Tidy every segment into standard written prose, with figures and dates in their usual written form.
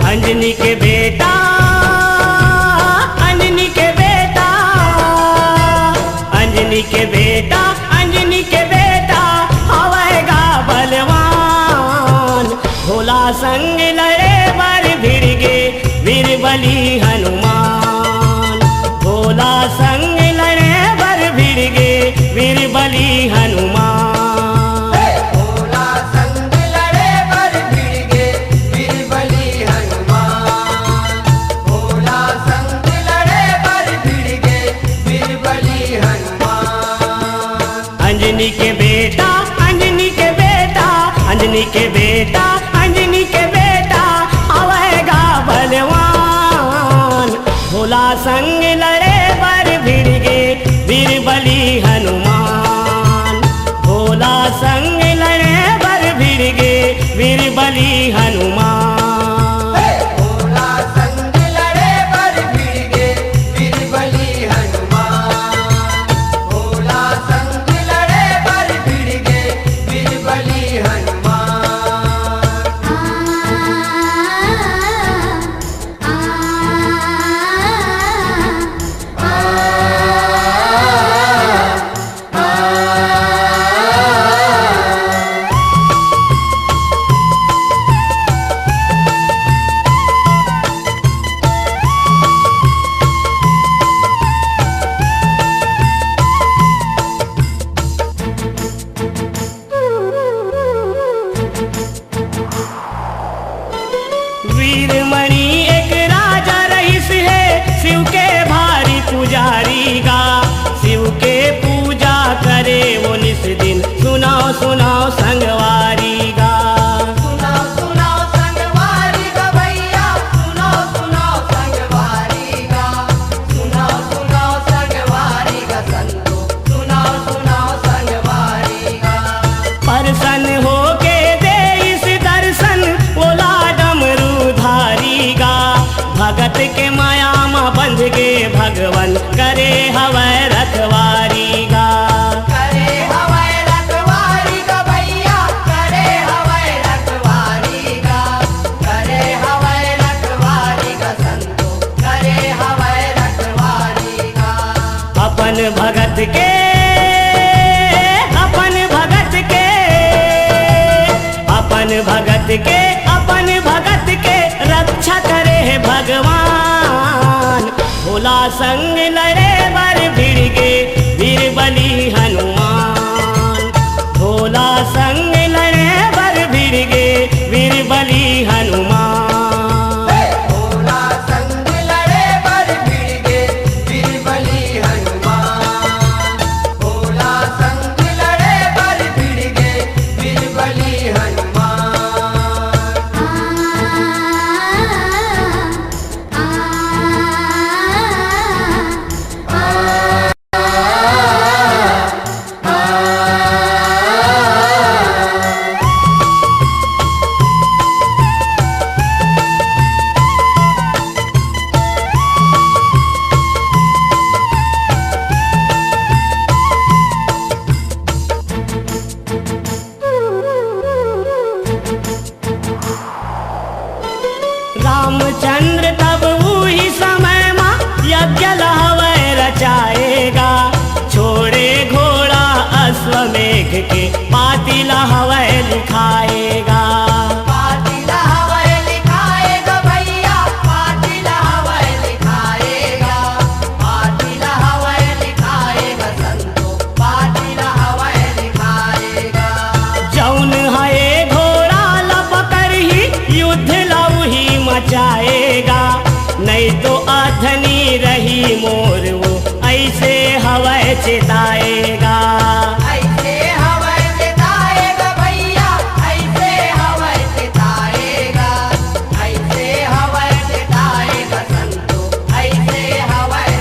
अंजनी के बेटा, अंजनी के बेटा, अंजनी के बेटा, अंजनी के बेटा हवेगा बलवान। भोला संग लड़े बर भिड़ गे वीर बली हनुमान। भोला संग लड़े बर भिड़ गे वीर बली हनुमान। अंजनी के बेटा, अंजनी के बेटा, अंजनी के बेटा, अंजनी के बेटा हवेगा बलवान। भोला संग लड़े बर भिड़ गे वीर बली हनुमान। भोला संग लड़े बर भिड़ गे वीर बली हनुमान। वीरमणि एक राजा रईस है, शिव के भारी पुजारी गा। शिव के पूजा करे वो निस दिन, सुनाओ सुनाओ संगवारी गा। सुनाओ सुनाओ संगवारी गा भैया, सुनाओ सुनाओ संगवारी गा। सुनाओ सुनाओ संगवारी गा संतो, सुनाओ सुनाओ संगवारी गा। प्रसन्न होके दे इस दर्शन बोला डमरू धारी गा। भगत के माया माँ बंध गे भगवन करे हवै रखवारी गा। करे हवै रखवारी गा भैया, करे हवै रखवारी गा। करे हवै रखवारी गा संतो, करे हवै रखवारी गा। अपन भगत के, अपन भगत के, अपन भगत के, अपन भगत के रक्षा करे है भगवान। भोला संग लड़े बर भिड़ गे वीर बली हनुमान। भोला संग लड़े बर भिड़ गे वीर बली हनुमान। भोला संग लड़े बर भिड़ गे वीर बली हनुमान। भोला संग लड़े बर भिड़ गे वीर बली हनुमान। रामचंद्र तब उही समय माँ यज्ञ लहवै रचाएगा। छोड़े घोड़ा अश्वमेघ के पाती लहवै लिखाएगा। पाती लहवै लिखाएगा भैया, पाती लहवै लिखाएगा। पाती लहवै लिखाएगा संतो, पाती लहवै लिखाएगा। जौन है घोड़ा लपकर ही युद्ध लौही मचाएगा। नहीं तो अधनी रही मोर वो ऐसे हवै चिताएगा। ऐसे हवै चिताएगा भैया, ऐसे हवै चिताएगा। ऐसे हवै चिताएगा संतो, ऐसे हवै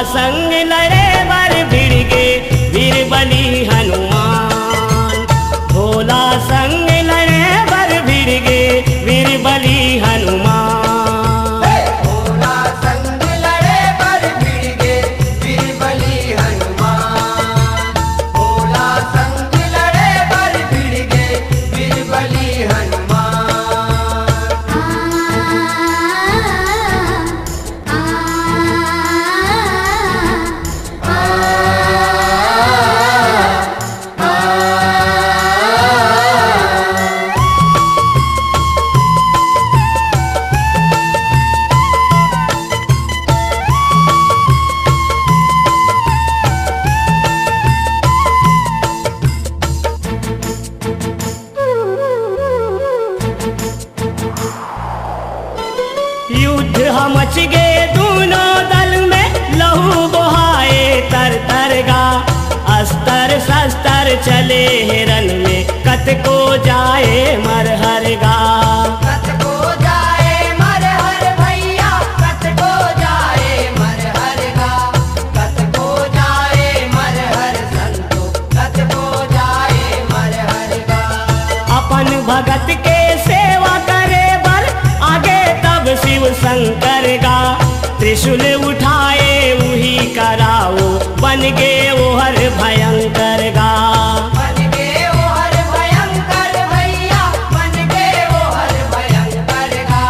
संग लड़े बर भिड़ गे वीर बली हनुमान। भोला संग लड़े बर भिड़ गे वीर बली हनुमान। भोला संग लड़े बर भिड़ गे वीर बली हनुमान। भोला संग लड़े बर भिड़ गे वीर बली हनुमान। युद्ध मच गे दोनों दल में लहू बहाए तर तर गा। अस्तर शस्त्र चले हिरन में कत को जाए मर हर गा। कत को जाए मर हर भैया कत को जाए मर हर गा। कत को जाए मर हर संतो कत को जाए मर हर गा। अपन भगत के सेवा करे बर आगे तब शिव शंकर गा। त्रिशूल उठाए उही कराओ बन गे ओहर भयंकर गा। बन गे ओहर भयंकर भैया बन गे ओहर भयंकर गा।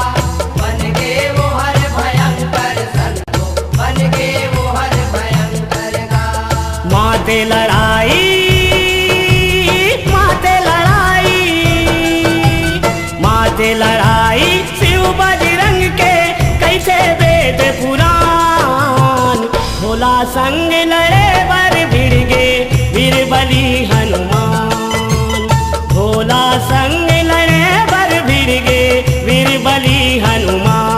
बन गे ओहर भयंकर संतो बन गे ओहर भयंकर गा। माते लड़ाई माते लड़ाई माते लड़ाई शिव बजरंग के कैसे वेद पुराण। भोला संग लड़े बर भिड़ गे वीर बली हनुमान। भोला संग लड़े बर भिड़ गे वीर बली हनुमान।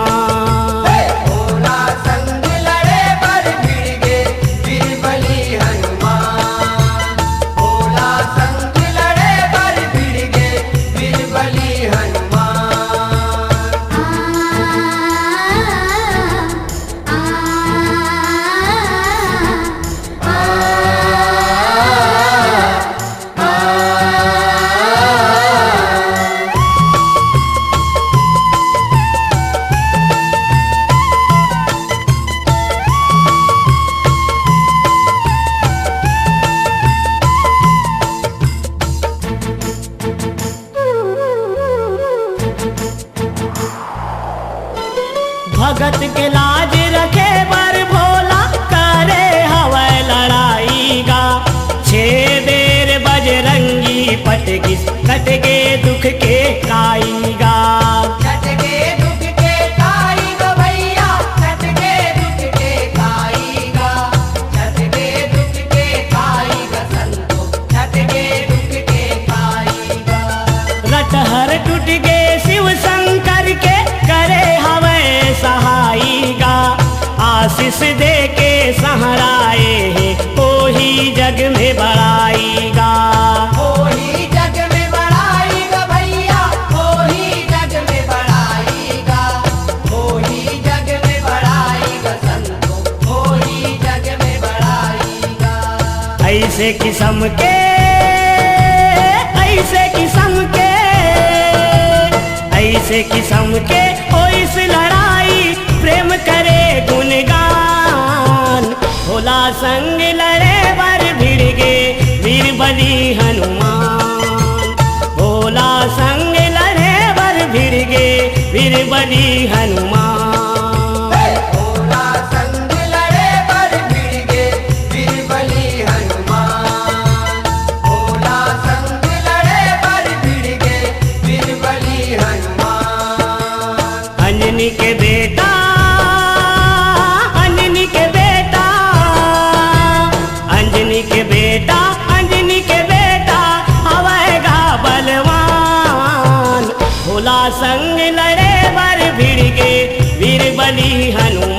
भोला संग लड़े बर भिड़ गे वीर बली हनुमान। भोला संग लड़े बर भिड़ गे वीर बली हनुमान। भगत के लाज रखे बर भोला करे हवै लड़ाई गा। छे बेर बजरंगी पटगी कट गे दुख के काई गा। कट गे दुख के काई गा भैया कट गे दुख के काई गा। कट गे दुख के काई गा संतो कट गे दुख के काई गा। रटहर टूट गे शिव शंकर के करे हवै सहाई गा। आशीष दे के सहराए हैं ओही जग में बड़ाई गा। ओही जग में बड़ाई गा भैया ओही जग में बड़ाई गा। ओही जग में बड़ाई गा संतो ओही जग में बड़ाई गा। ऐसे किस्म के ऐसे किस्म के ऐसे किस्म के हो इस लड़ाई प्रेम करे गुणगान। भोला संग लड़े बर भिड़ गे वीर बली हनुमान। भोला संग लड़े बर भिड़ गे वीर बली हनुमान। भोला संग लड़े बर भिड़ गे वीर बली हनुमान। भोला संग लड़े बर भिड़ गे वीर बली हनुमान। अंजनी के बेटा अंजनी के बेटा अंजनी के बेटा अंजनी के बेटा हवैगा बलवान। भोला संग लड़े बर भिड़ गे वीर बली हनुमान।